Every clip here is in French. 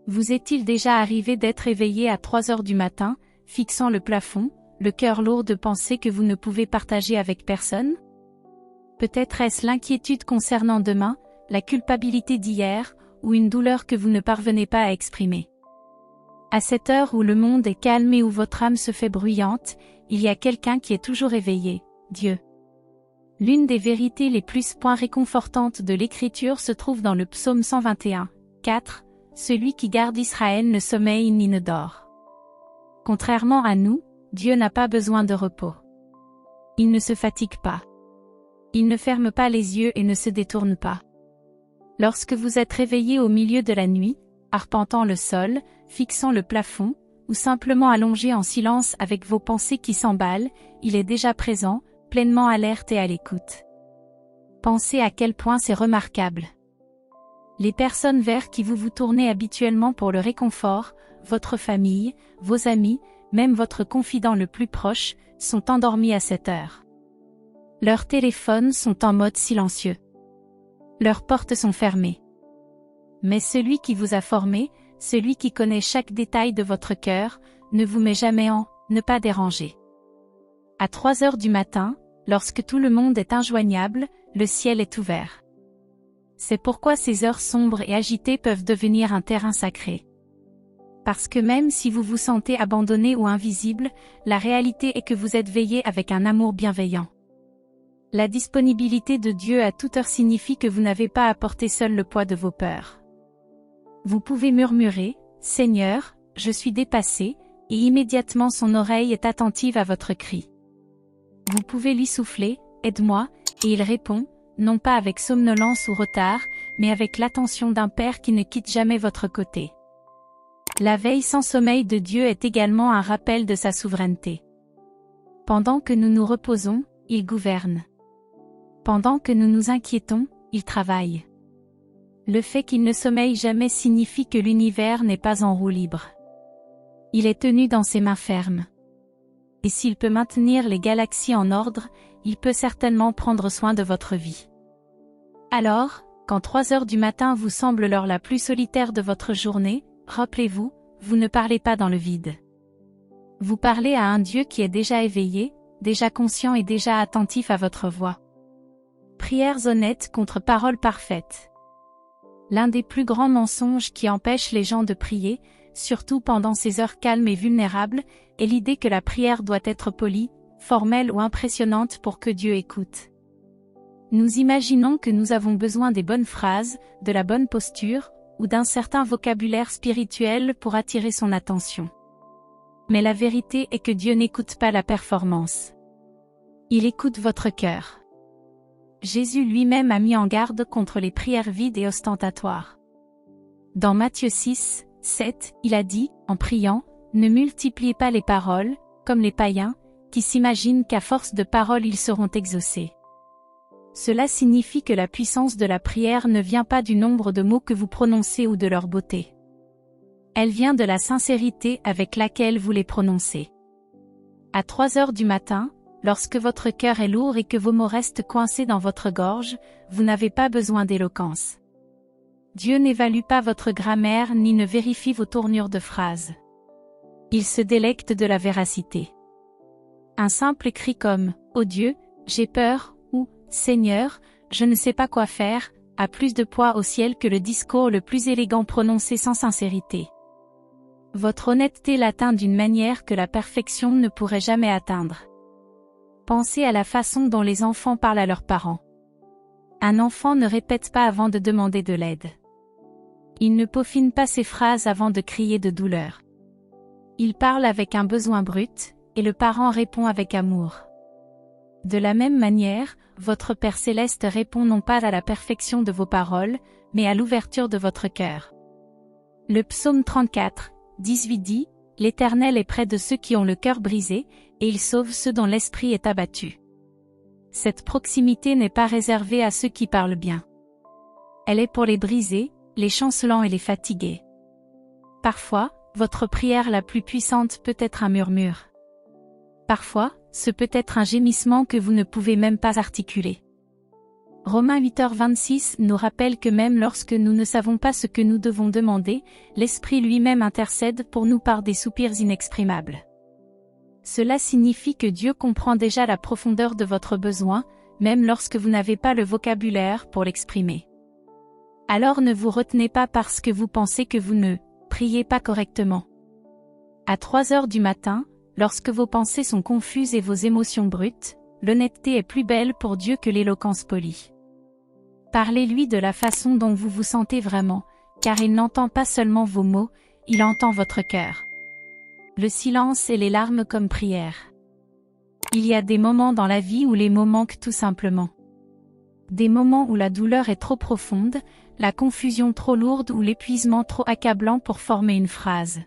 Vous est-il déjà arrivé d'être éveillé à 3 heures du matin, fixant le plafond, le cœur lourd de pensées que vous ne pouvez partager avec personne? Peut-être est-ce l'inquiétude concernant demain, la culpabilité d'hier, ou une douleur que vous ne parvenez pas à exprimer. À cette heure où le monde est calme et où votre âme se fait bruyante, il y a quelqu'un qui est toujours éveillé, Dieu. L'une des vérités les plus réconfortantes de l'Écriture se trouve dans le psaume 121, 4, « Celui qui garde Israël ne sommeille ni ne dort ». Contrairement à nous, Dieu n'a pas besoin de repos. Il ne se fatigue pas. Il ne ferme pas les yeux et ne se détourne pas. Lorsque vous êtes réveillé au milieu de la nuit, arpentant le sol, fixant le plafond, ou simplement allongé en silence avec vos pensées qui s'emballent, il est déjà présent, pleinement alerte et à l'écoute. Pensez à quel point c'est remarquable. Les personnes vers qui vous vous tournez habituellement pour le réconfort, votre famille, vos amis, même votre confident le plus proche, sont endormis à cette heure. Leurs téléphones sont en mode silencieux. Leurs portes sont fermées. Mais celui qui vous a formé, celui qui connaît chaque détail de votre cœur, ne vous met jamais en « ne pas déranger ». À 3 heures du matin, lorsque tout le monde est injoignable, le ciel est ouvert. C'est pourquoi ces heures sombres et agitées peuvent devenir un terrain sacré. Parce que même si vous vous sentez abandonné ou invisible, la réalité est que vous êtes veillé avec un amour bienveillant. La disponibilité de Dieu à toute heure signifie que vous n'avez pas à porter seul le poids de vos peurs. Vous pouvez murmurer, « Seigneur, je suis dépassé », et immédiatement son oreille est attentive à votre cri. Vous pouvez lui souffler, « Aide-moi », et il répond, non pas avec somnolence ou retard, mais avec l'attention d'un père qui ne quitte jamais votre côté. La veille sans sommeil de Dieu est également un rappel de sa souveraineté. Pendant que nous nous reposons, il gouverne. Pendant que nous nous inquiétons, il travaille. Le fait qu'il ne sommeille jamais signifie que l'univers n'est pas en roue libre. Il est tenu dans ses mains fermes. Et s'il peut maintenir les galaxies en ordre, il peut certainement prendre soin de votre vie. Alors, quand 3 heures du matin vous semble l'heure la plus solitaire de votre journée, rappelez-vous, vous ne parlez pas dans le vide. Vous parlez à un Dieu qui est déjà éveillé, déjà conscient et déjà attentif à votre voix. Prières honnêtes contre paroles parfaites. L'un des plus grands mensonges qui empêchent les gens de prier, surtout pendant ces heures calmes et vulnérables, est l'idée que la prière doit être polie, formelle ou impressionnante pour que Dieu écoute. Nous imaginons que nous avons besoin des bonnes phrases, de la bonne posture, ou d'un certain vocabulaire spirituel pour attirer son attention. Mais la vérité est que Dieu n'écoute pas la performance. Il écoute votre cœur. Jésus lui-même a mis en garde contre les prières vides et ostentatoires. Dans Matthieu 6, 7, il a dit, en priant, « Ne multipliez pas les paroles, comme les païens, qui s'imaginent qu'à force de paroles ils seront exaucés. » Cela signifie que la puissance de la prière ne vient pas du nombre de mots que vous prononcez ou de leur beauté. Elle vient de la sincérité avec laquelle vous les prononcez. À 3 heures du matin, lorsque votre cœur est lourd et que vos mots restent coincés dans votre gorge, vous n'avez pas besoin d'éloquence. Dieu n'évalue pas votre grammaire ni ne vérifie vos tournures de phrases. Il se délecte de la véracité. Un simple cri comme « Ô Dieu, j'ai peur » ou « Seigneur, je ne sais pas quoi faire » a plus de poids au ciel que le discours le plus élégant prononcé sans sincérité. Votre honnêteté l'atteint d'une manière que la perfection ne pourrait jamais atteindre. Pensez à la façon dont les enfants parlent à leurs parents. Un enfant ne répète pas avant de demander de l'aide. Il ne peaufine pas ses phrases avant de crier de douleur. Il parle avec un besoin brut, et le parent répond avec amour. De la même manière, votre Père céleste répond non pas à la perfection de vos paroles, mais à l'ouverture de votre cœur. Le psaume 34, 18 dit, « L'Éternel est près de ceux qui ont le cœur brisé, et il sauve ceux dont l'esprit est abattu. » Cette proximité n'est pas réservée à ceux qui parlent bien. Elle est pour les brisés, les chancelants et les fatigués. Parfois, votre prière la plus puissante peut être un murmure. Parfois, ce peut être un gémissement que vous ne pouvez même pas articuler. Romains 8h26 nous rappelle que même lorsque nous ne savons pas ce que nous devons demander, l'Esprit lui-même intercède pour nous par des soupirs inexprimables. Cela signifie que Dieu comprend déjà la profondeur de votre besoin, même lorsque vous n'avez pas le vocabulaire pour l'exprimer. Alors ne vous retenez pas parce que vous pensez que vous ne priez pas correctement. À 3 heures du matin, lorsque vos pensées sont confuses et vos émotions brutes, l'honnêteté est plus belle pour Dieu que l'éloquence polie. Parlez-lui de la façon dont vous vous sentez vraiment, car il n'entend pas seulement vos mots, il entend votre cœur. Le silence et les larmes comme prière. Il y a des moments dans la vie où les mots manquent tout simplement. Des moments où la douleur est trop profonde, la confusion trop lourde ou l'épuisement trop accablant pour former une phrase.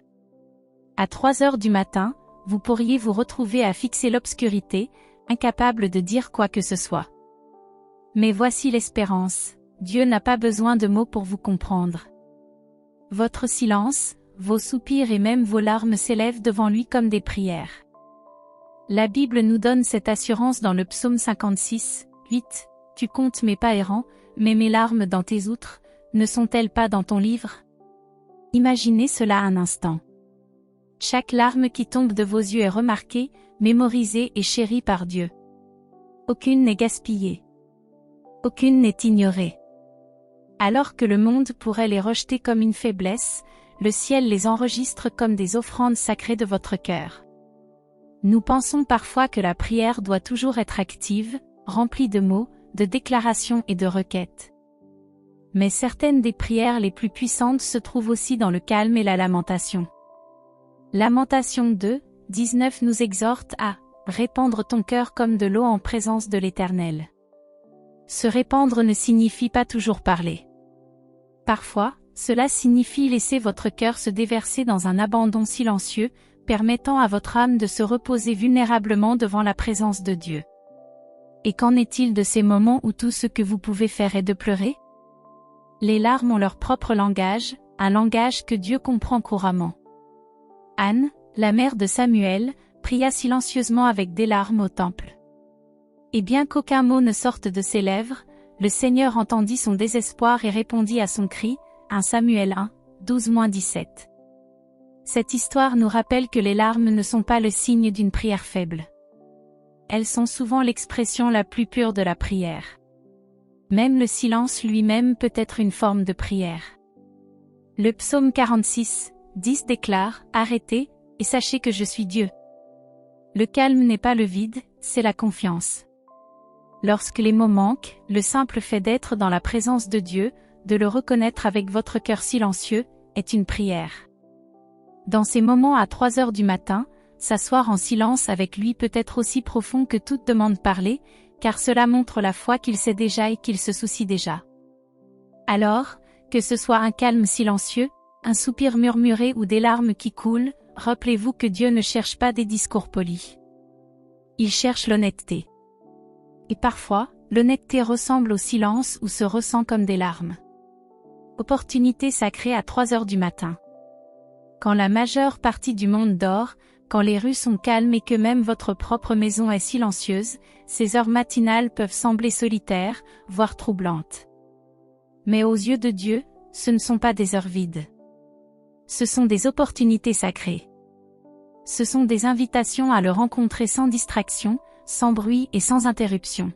À 3 heures du matin, vous pourriez vous retrouver à fixer l'obscurité, incapable de dire quoi que ce soit. Mais voici l'espérance, Dieu n'a pas besoin de mots pour vous comprendre. Votre silence, vos soupirs et même vos larmes s'élèvent devant lui comme des prières. La Bible nous donne cette assurance dans le psaume 56, 8, « Tu comptes mes pas errants, mais mes larmes dans tes outres, ne sont-elles pas dans ton livre ?» Imaginez cela un instant. Chaque larme qui tombe de vos yeux est remarquée, mémorisée et chérie par Dieu. Aucune n'est gaspillée. Aucune n'est ignorée. Alors que le monde pourrait les rejeter comme une faiblesse, le ciel les enregistre comme des offrandes sacrées de votre cœur. Nous pensons parfois que la prière doit toujours être active, remplie de mots, de déclarations et de requêtes. Mais certaines des prières les plus puissantes se trouvent aussi dans le calme et la lamentation. Lamentation 2, 19 nous exhorte à « répandre ton cœur comme de l'eau en présence de l'Éternel ». Se répandre ne signifie pas toujours parler. Parfois, cela signifie laisser votre cœur se déverser dans un abandon silencieux, permettant à votre âme de se reposer vulnérablement devant la présence de Dieu. Et qu'en est-il de ces moments où tout ce que vous pouvez faire est de pleurer? Les larmes ont leur propre langage, un langage que Dieu comprend couramment. Anne, la mère de Samuel, pria silencieusement avec des larmes au temple. Et bien qu'aucun mot ne sorte de ses lèvres, le Seigneur entendit son désespoir et répondit à son cri, 1 Samuel 1, 12-17. Cette histoire nous rappelle que les larmes ne sont pas le signe d'une prière faible. Elles sont souvent l'expression la plus pure de la prière. Même le silence lui-même peut être une forme de prière. Le psaume 46, 10 déclare « Arrêtez, et sachez que je suis Dieu ». Le calme n'est pas le vide, c'est la confiance. Lorsque les mots manquent, le simple fait d'être dans la présence de Dieu, de le reconnaître avec votre cœur silencieux, est une prière. Dans ces moments à 3 heures du matin, s'asseoir en silence avec lui peut être aussi profond que toute demande parlée, car cela montre la foi qu'il sait déjà et qu'il se soucie déjà. Alors, que ce soit un calme silencieux, un soupir murmuré ou des larmes qui coulent, rappelez-vous que Dieu ne cherche pas des discours polis. Il cherche l'honnêteté. Et parfois, l'honnêteté ressemble au silence ou se ressent comme des larmes. Opportunité sacrée à 3 heures du matin. Quand la majeure partie du monde dort, quand les rues sont calmes et que même votre propre maison est silencieuse, ces heures matinales peuvent sembler solitaires, voire troublantes. Mais aux yeux de Dieu, ce ne sont pas des heures vides. Ce sont des opportunités sacrées. Ce sont des invitations à le rencontrer sans distraction, sans bruit et sans interruption.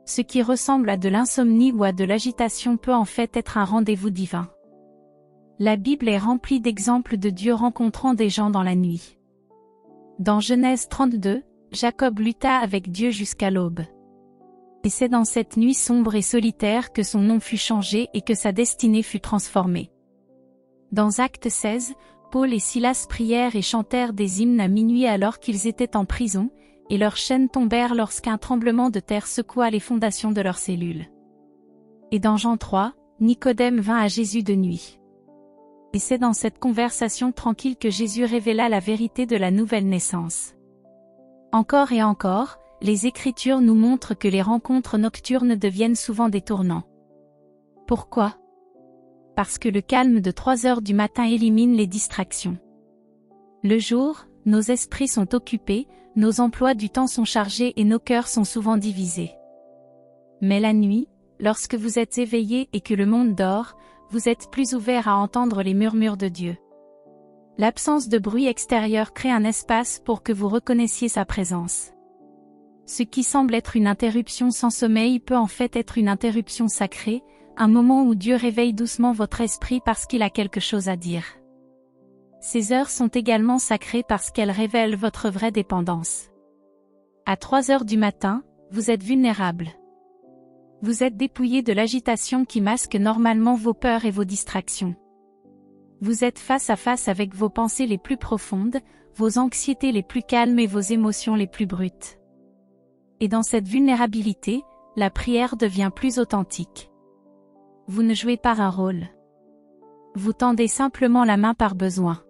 Ce qui ressemble à de l'insomnie ou à de l'agitation peut en fait être un rendez-vous divin. La Bible est remplie d'exemples de Dieu rencontrant des gens dans la nuit. Dans Genèse 32, Jacob lutta avec Dieu jusqu'à l'aube. Et c'est dans cette nuit sombre et solitaire que son nom fut changé et que sa destinée fut transformée. Dans Actes 16, Paul et Silas prièrent et chantèrent des hymnes à minuit alors qu'ils étaient en prison, et leurs chaînes tombèrent lorsqu'un tremblement de terre secoua les fondations de leurs cellules. Et dans Jean 3, Nicodème vint à Jésus de nuit. Et c'est dans cette conversation tranquille que Jésus révéla la vérité de la nouvelle naissance. Encore et encore, les Écritures nous montrent que les rencontres nocturnes deviennent souvent des tournants. Pourquoi? Parce que le calme de 3 heures du matin élimine les distractions. Le jour, nos esprits sont occupés, nos emplois du temps sont chargés et nos cœurs sont souvent divisés. Mais la nuit, lorsque vous êtes éveillé et que le monde dort, vous êtes plus ouvert à entendre les murmures de Dieu. L'absence de bruit extérieur crée un espace pour que vous reconnaissiez sa présence. Ce qui semble être une interruption sans sommeil peut en fait être une interruption sacrée, un moment où Dieu réveille doucement votre esprit parce qu'il a quelque chose à dire. Ces heures sont également sacrées parce qu'elles révèlent votre vraie dépendance. À 3 heures du matin, vous êtes vulnérable. Vous êtes dépouillé de l'agitation qui masque normalement vos peurs et vos distractions. Vous êtes face à face avec vos pensées les plus profondes, vos anxiétés les plus calmes et vos émotions les plus brutes. Et dans cette vulnérabilité, la prière devient plus authentique. Vous ne jouez pas un rôle. Vous tendez simplement la main par besoin.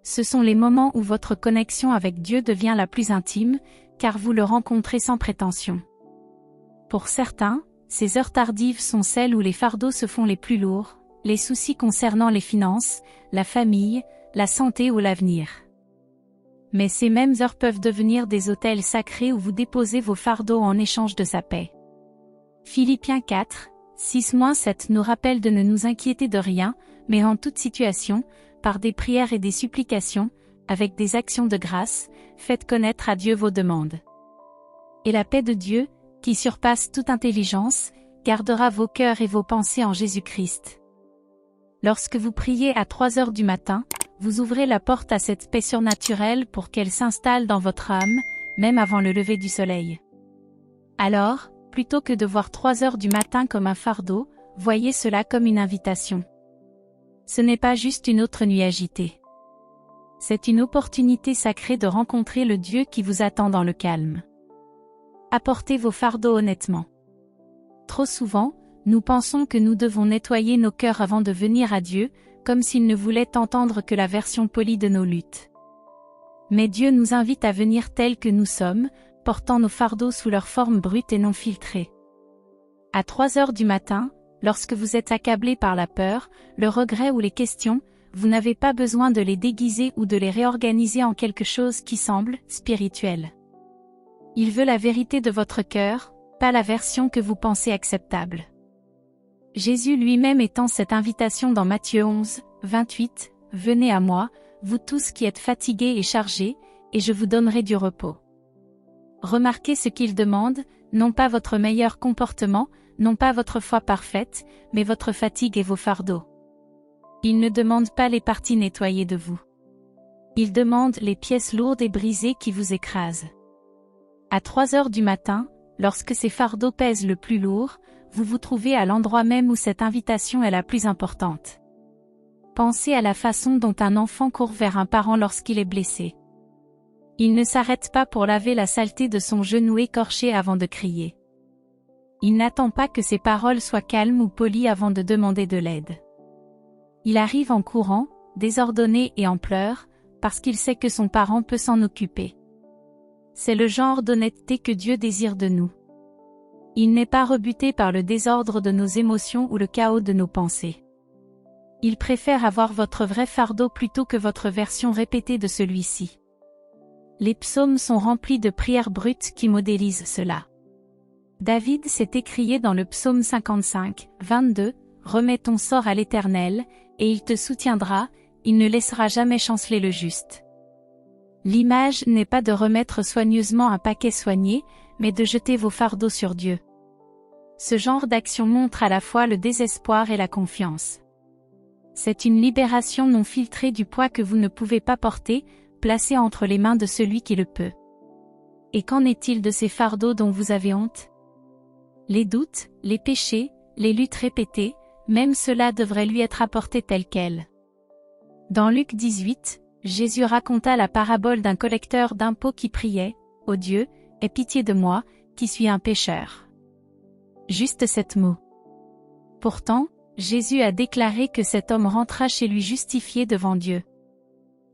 Ce sont les moments où votre connexion avec Dieu devient la plus intime, car vous le rencontrez sans prétention. Pour certains, ces heures tardives sont celles où les fardeaux se font les plus lourds, les soucis concernant les finances, la famille, la santé ou l'avenir. Mais ces mêmes heures peuvent devenir des autels sacrés où vous déposez vos fardeaux en échange de sa paix. Philippiens 4, 6-7 nous rappelle de ne nous inquiéter de rien, mais en toute situation, par des prières et des supplications, avec des actions de grâce, faites connaître à Dieu vos demandes. Et la paix de Dieu, qui surpasse toute intelligence, gardera vos cœurs et vos pensées en Jésus-Christ. Lorsque vous priez à 3 heures du matin, vous ouvrez la porte à cette paix surnaturelle pour qu'elle s'installe dans votre âme, même avant le lever du soleil. Alors, plutôt que de voir 3 heures du matin comme un fardeau, voyez cela comme une invitation. Ce n'est pas juste une autre nuit agitée. C'est une opportunité sacrée de rencontrer le Dieu qui vous attend dans le calme. Apportez vos fardeaux honnêtement. Trop souvent, nous pensons que nous devons nettoyer nos cœurs avant de venir à Dieu, comme s'il ne voulait entendre que la version polie de nos luttes. Mais Dieu nous invite à venir tels que nous sommes, portant nos fardeaux sous leur forme brute et non filtrée. À 3 heures du matin, lorsque vous êtes accablé par la peur, le regret ou les questions, vous n'avez pas besoin de les déguiser ou de les réorganiser en quelque chose qui semble spirituel. Il veut la vérité de votre cœur, pas la version que vous pensez acceptable. Jésus lui-même étend cette invitation dans Matthieu 11, 28, « Venez à moi, vous tous qui êtes fatigués et chargés, et je vous donnerai du repos. » Remarquez ce qu'il demande, non pas votre meilleur comportement, non pas votre foi parfaite, mais votre fatigue et vos fardeaux. Il ne demande pas les parties nettoyées de vous. Il demande les pièces lourdes et brisées qui vous écrasent. À 3 heures du matin, lorsque ces fardeaux pèsent le plus lourd, vous vous trouvez à l'endroit même où cette invitation est la plus importante. Pensez à la façon dont un enfant court vers un parent lorsqu'il est blessé. Il ne s'arrête pas pour laver la saleté de son genou écorché avant de crier. Il n'attend pas que ses paroles soient calmes ou polies avant de demander de l'aide. Il arrive en courant, désordonné et en pleurs, parce qu'il sait que son parent peut s'en occuper. C'est le genre d'honnêteté que Dieu désire de nous. Il n'est pas rebuté par le désordre de nos émotions ou le chaos de nos pensées. Il préfère avoir votre vrai fardeau plutôt que votre version répétée de celui-ci. Les psaumes sont remplis de prières brutes qui modélisent cela. David s'est écrié dans le psaume 55, 22, « Remets ton sort à l'Éternel, et il te soutiendra, il ne laissera jamais chanceler le juste. » L'image n'est pas de remettre soigneusement un paquet soigné, mais de jeter vos fardeaux sur Dieu. Ce genre d'action montre à la fois le désespoir et la confiance. C'est une libération non filtrée du poids que vous ne pouvez pas porter, placé entre les mains de celui qui le peut. Et qu'en est-il de ces fardeaux dont vous avez honte? Les doutes, les péchés, les luttes répétées, même cela devrait lui être apporté tel quel. Dans Luc 18, Jésus raconta la parabole d'un collecteur d'impôts qui priait, « Ô Dieu, aie pitié de moi, qui suis un pécheur. » Juste 7 mots. Pourtant, Jésus a déclaré que cet homme rentra chez lui justifié devant Dieu.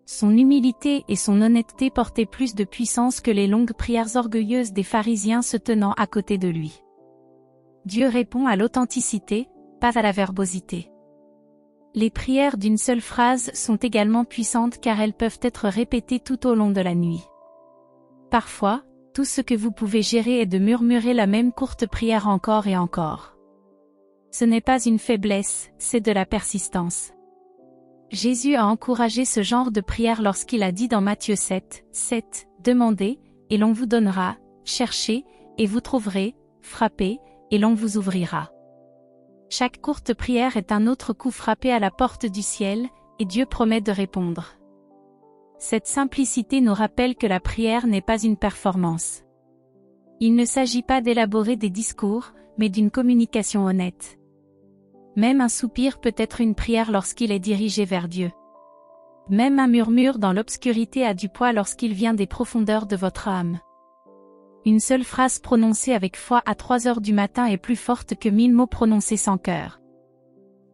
Son humilité et son honnêteté portaient plus de puissance que les longues prières orgueilleuses des pharisiens se tenant à côté de lui. Dieu répond à l'authenticité, pas à la verbosité. Les prières d'une seule phrase sont également puissantes car elles peuvent être répétées tout au long de la nuit. Parfois, Tout ce que vous pouvez gérer est de murmurer la même courte prière encore et encore. Ce n'est pas une faiblesse, c'est de la persistance. Jésus a encouragé ce genre de prière lorsqu'il a dit dans Matthieu 7, 7, « Demandez, et l'on vous donnera, cherchez, et vous trouverez, frappez, et l'on vous ouvrira. » Chaque courte prière est un autre coup frappé à la porte du ciel, et Dieu promet de répondre. Cette simplicité nous rappelle que la prière n'est pas une performance. Il ne s'agit pas d'élaborer des discours, mais d'une communication honnête. Même un soupir peut être une prière lorsqu'il est dirigé vers Dieu. Même un murmure dans l'obscurité a du poids lorsqu'il vient des profondeurs de votre âme. Une seule phrase prononcée avec foi à 3 heures du matin est plus forte que 1000 mots prononcés sans cœur.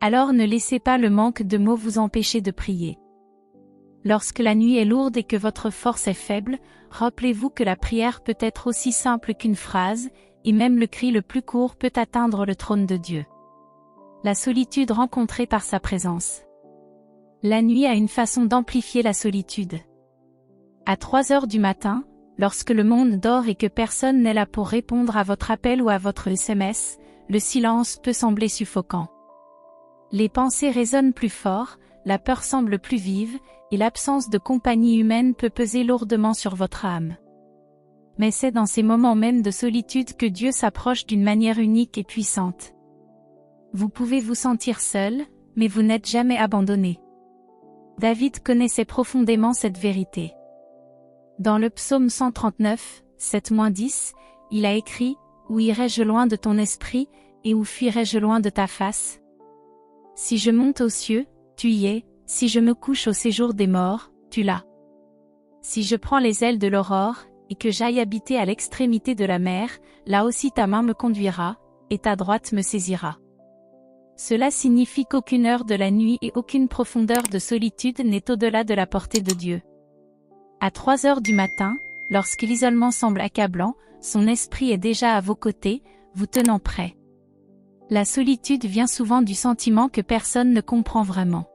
Alors ne laissez pas le manque de mots vous empêcher de prier. Lorsque la nuit est lourde et que votre force est faible, rappelez-vous que la prière peut être aussi simple qu'une phrase, et même le cri le plus court peut atteindre le trône de Dieu. La solitude rencontrée par sa présence. La nuit a une façon d'amplifier la solitude. À 3 heures du matin, lorsque le monde dort et que personne n'est là pour répondre à votre appel ou à votre SMS, le silence peut sembler suffocant. Les pensées résonnent plus fort, la peur semble plus vive, et l'absence de compagnie humaine peut peser lourdement sur votre âme. Mais c'est dans ces moments même de solitude que Dieu s'approche d'une manière unique et puissante. Vous pouvez vous sentir seul, mais vous n'êtes jamais abandonné. David connaissait profondément cette vérité. Dans le psaume 139, 7-10, il a écrit « Où irai-je loin de ton esprit, et où fuirai-je loin de ta face ? Si je monte aux cieux, tu y es, si je me couche au séjour des morts, tu l'as. Si je prends les ailes de l'aurore, et que j'aille habiter à l'extrémité de la mer, là aussi ta main me conduira, et ta droite me saisira. » Cela signifie qu'aucune heure de la nuit et aucune profondeur de solitude n'est au-delà de la portée de Dieu. À 3 heures du matin, lorsque l'isolement semble accablant, son esprit est déjà à vos côtés, vous tenant prêt. La solitude vient souvent du sentiment que personne ne comprend vraiment.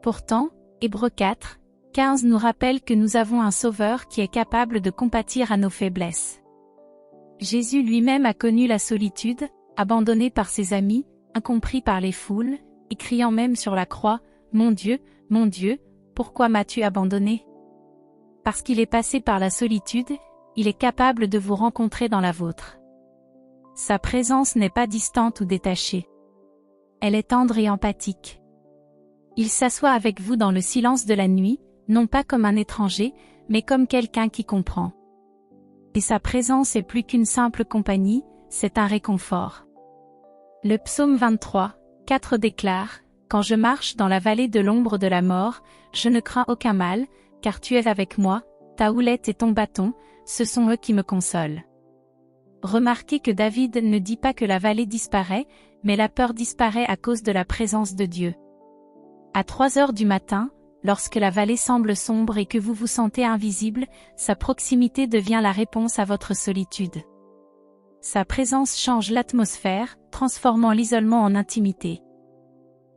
Pourtant, Hébreux 4, 15 nous rappelle que nous avons un Sauveur qui est capable de compatir à nos faiblesses. Jésus lui-même a connu la solitude, abandonné par ses amis, incompris par les foules, et criant même sur la croix, « Mon Dieu, pourquoi m'as-tu abandonné ?» Parce qu'il est passé par la solitude, il est capable de vous rencontrer dans la vôtre. Sa présence n'est pas distante ou détachée. Elle est tendre et empathique. Il s'assoit avec vous dans le silence de la nuit, non pas comme un étranger, mais comme quelqu'un qui comprend. Et sa présence est plus qu'une simple compagnie, c'est un réconfort. Le psaume 23, 4 déclare « Quand je marche dans la vallée de l'ombre de la mort, je ne crains aucun mal, car tu es avec moi, ta houlette et ton bâton, ce sont eux qui me consolent. » Remarquez que David ne dit pas que la vallée disparaît, mais la peur disparaît à cause de la présence de Dieu. À 3 heures du matin, lorsque la vallée semble sombre et que vous vous sentez invisible, sa proximité devient la réponse à votre solitude. Sa présence change l'atmosphère, transformant l'isolement en intimité.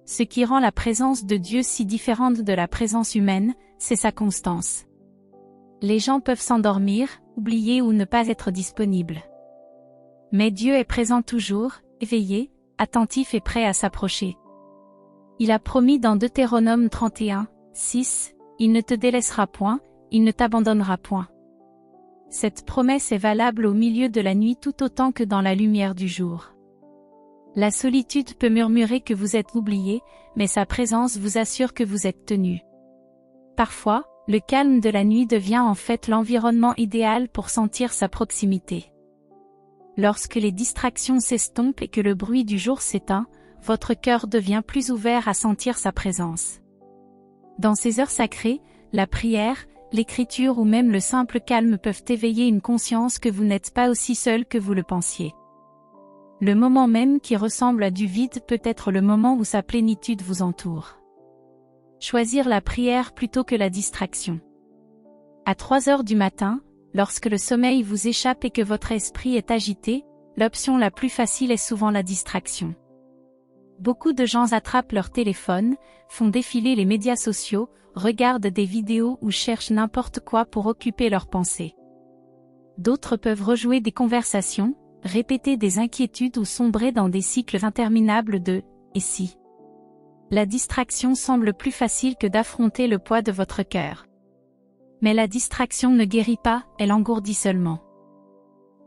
Ce qui rend la présence de Dieu si différente de la présence humaine, c'est sa constance. Les gens peuvent s'endormir, oublier ou ne pas être disponibles. Mais Dieu est présent toujours, éveillé, attentif et prêt à s'approcher. Il a promis dans Deutéronome 31, 6, « Il ne te délaissera point, il ne t'abandonnera point. » Cette promesse est valable au milieu de la nuit tout autant que dans la lumière du jour. La solitude peut murmurer que vous êtes oublié, mais sa présence vous assure que vous êtes tenu. Parfois, le calme de la nuit devient en fait l'environnement idéal pour sentir sa proximité. Lorsque les distractions s'estompent et que le bruit du jour s'éteint, votre cœur devient plus ouvert à sentir sa présence. Dans ces heures sacrées, la prière, l'écriture ou même le simple calme peuvent éveiller une conscience que vous n'êtes pas aussi seul que vous le pensiez. Le moment même qui ressemble à du vide peut être le moment où sa plénitude vous entoure. Choisir la prière plutôt que la distraction. À 3 heures du matin, lorsque le sommeil vous échappe et que votre esprit est agité, l'option la plus facile est souvent la distraction. Beaucoup de gens attrapent leur téléphone, font défiler les médias sociaux, regardent des vidéos ou cherchent n'importe quoi pour occuper leurs pensées. d'autres peuvent rejouer des conversations, répéter des inquiétudes ou sombrer dans des cycles interminables de « et si ». La distraction semble plus facile que d'affronter le poids de votre cœur. Mais la distraction ne guérit pas, elle engourdit seulement.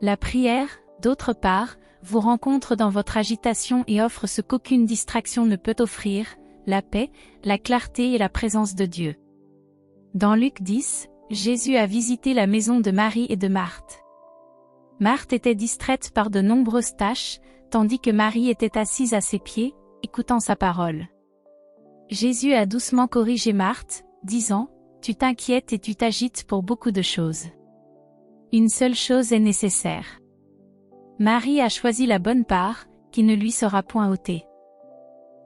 La prière, d'autre part, vous rencontre dans votre agitation et offre ce qu'aucune distraction ne peut offrir, la paix, la clarté et la présence de Dieu. Dans Luc 10, Jésus a visité la maison de Marie et de Marthe. Marthe était distraite par de nombreuses tâches, tandis que Marie était assise à ses pieds, écoutant sa parole. Jésus a doucement corrigé Marthe, disant « Tu t'inquiètes et tu t'agites pour beaucoup de choses. Une seule chose est nécessaire. Marie a choisi la bonne part, qui ne lui sera point ôtée. »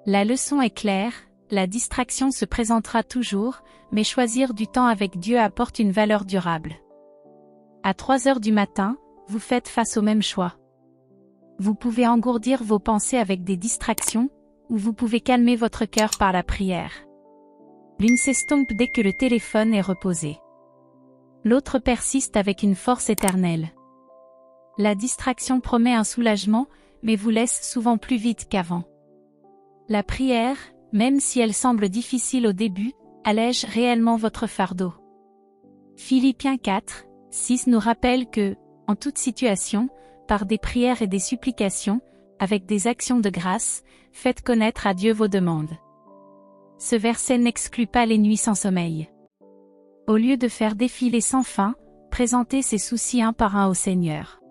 La leçon est claire, la distraction se présentera toujours, mais choisir du temps avec Dieu apporte une valeur durable. À 3 heures du matin, vous faites face au même choix. Vous pouvez engourdir vos pensées avec des distractions, ou vous pouvez calmer votre cœur par la prière. L'une s'estompe dès que le téléphone est reposé. L'autre persiste avec une force éternelle. La distraction promet un soulagement, mais vous laisse souvent plus vite qu'avant. La prière, même si elle semble difficile au début, allège réellement votre fardeau. Philippiens 4, 6 nous rappelle que, en toute situation, par des prières et des supplications, avec des actions de grâce, faites connaître à Dieu vos demandes. Ce verset n'exclut pas les nuits sans sommeil. Au lieu de faire défiler sans fin, présentez ces soucis un par un au Seigneur.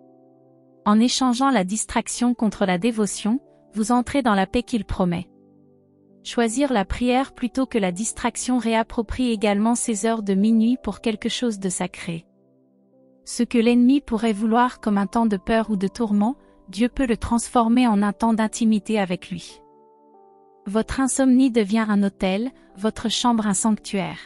En échangeant la distraction contre la dévotion, vous entrez dans la paix qu'il promet. Choisir la prière plutôt que la distraction réapproprie également ces heures de minuit pour quelque chose de sacré. Ce que l'ennemi pourrait vouloir comme un temps de peur ou de tourment, Dieu peut le transformer en un temps d'intimité avec lui. Votre insomnie devient un autel, votre chambre un sanctuaire.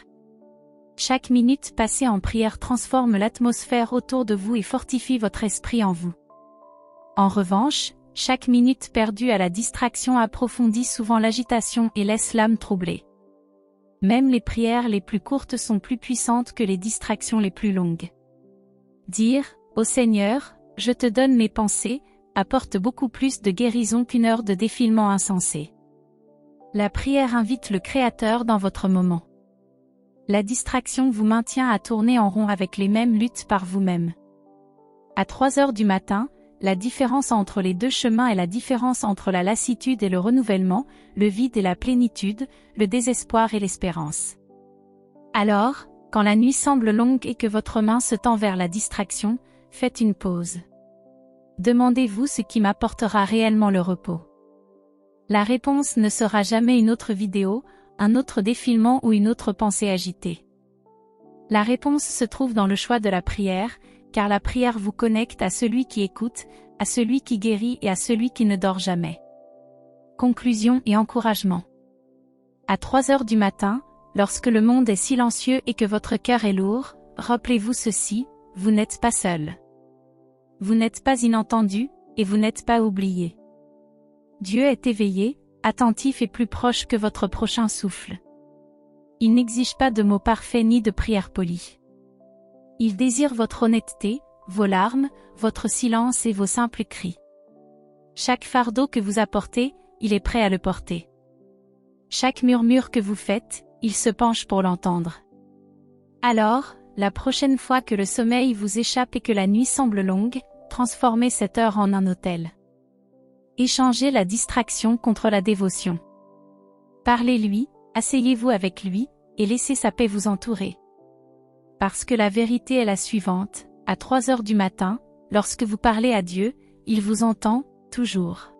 Chaque minute passée en prière transforme l'atmosphère autour de vous et fortifie votre esprit en vous. En revanche, chaque minute perdue à la distraction approfondit souvent l'agitation et laisse l'âme troublée. Même les prières les plus courtes sont plus puissantes que les distractions les plus longues. Dire « Ô Seigneur, je te donne mes pensées » apporte beaucoup plus de guérison qu'une heure de défilement insensé. La prière invite le Créateur dans votre moment. La distraction vous maintient à tourner en rond avec les mêmes luttes par vous-même. À 3 heures du matin, la différence entre les deux chemins est la différence entre la lassitude et le renouvellement, le vide et la plénitude, le désespoir et l'espérance. Alors, quand la nuit semble longue et que votre main se tend vers la distraction, faites une pause. Demandez-vous ce qui m'apportera réellement le repos. La réponse ne sera jamais une autre vidéo, un autre défilement ou une autre pensée agitée. La réponse se trouve dans le choix de la prière, car la prière vous connecte à celui qui écoute, à celui qui guérit et à celui qui ne dort jamais. Conclusion et encouragement. À 3 heures du matin, lorsque le monde est silencieux et que votre cœur est lourd, rappelez-vous ceci, vous n'êtes pas seul. Vous n'êtes pas inentendu, et vous n'êtes pas oublié. Dieu est éveillé, attentif et plus proche que votre prochain souffle. Il n'exige pas de mots parfaits ni de prières polies. Il désire votre honnêteté, vos larmes, votre silence et vos simples cris. Chaque fardeau que vous apportez, il est prêt à le porter. Chaque murmure que vous faites, il se penche pour l'entendre. Alors, la prochaine fois que le sommeil vous échappe et que la nuit semble longue, transformez cette heure en un autel. Échangez la distraction contre la dévotion. Parlez-lui, asseyez-vous avec lui, et laissez sa paix vous entourer. Parce que la vérité est la suivante, à 3 heures du matin, lorsque vous parlez à Dieu, il vous entend, toujours.